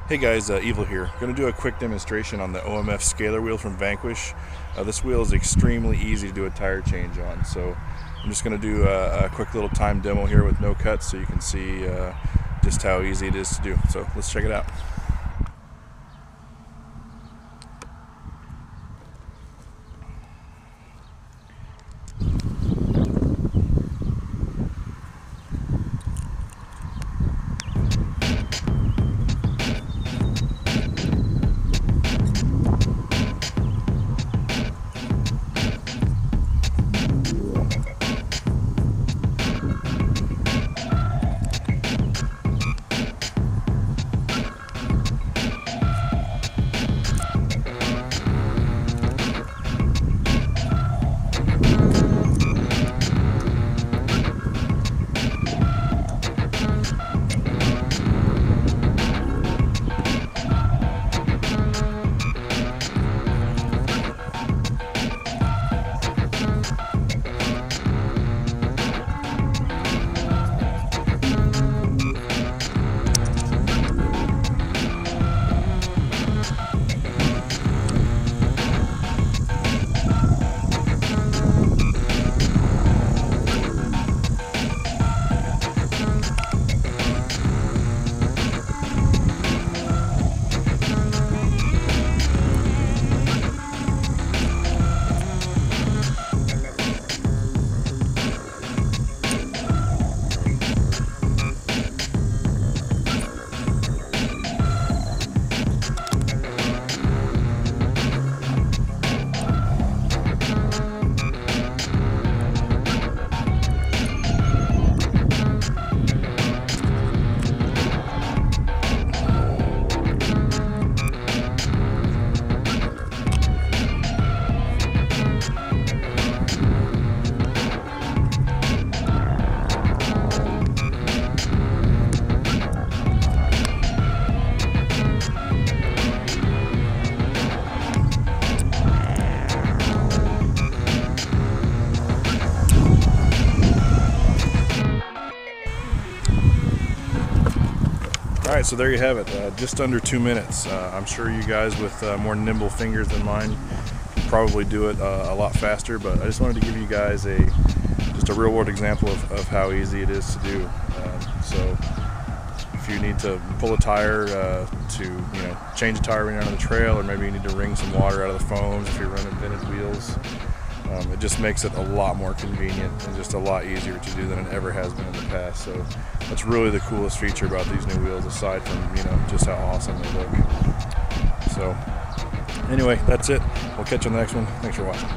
Hey guys, Evol here. Going to do a quick demonstration on the OMF scalar wheel from Vanquish. This wheel is extremely easy to do a tire change on, so I'm just going to do a quick little time demo here with no cuts so you can see just how easy it is to do. So let's check it out. Alright, so there you have it, just under 2 minutes. I'm sure you guys with more nimble fingers than mine can probably do it a lot faster, but I just wanted to give you guys just a real world example of how easy it is to do. So if you need to pull a tire to change a tire when you're on the trail, or maybe you need to wring some water out of the foams if you're running vintage wheels, it just makes it a lot more convenient and just a lot easier to do than it ever has been in the past. So that's really the coolest feature about these new wheels, aside from just how awesome they look. So anyway, that's it. We'll catch you on the next one. Thanks for watching.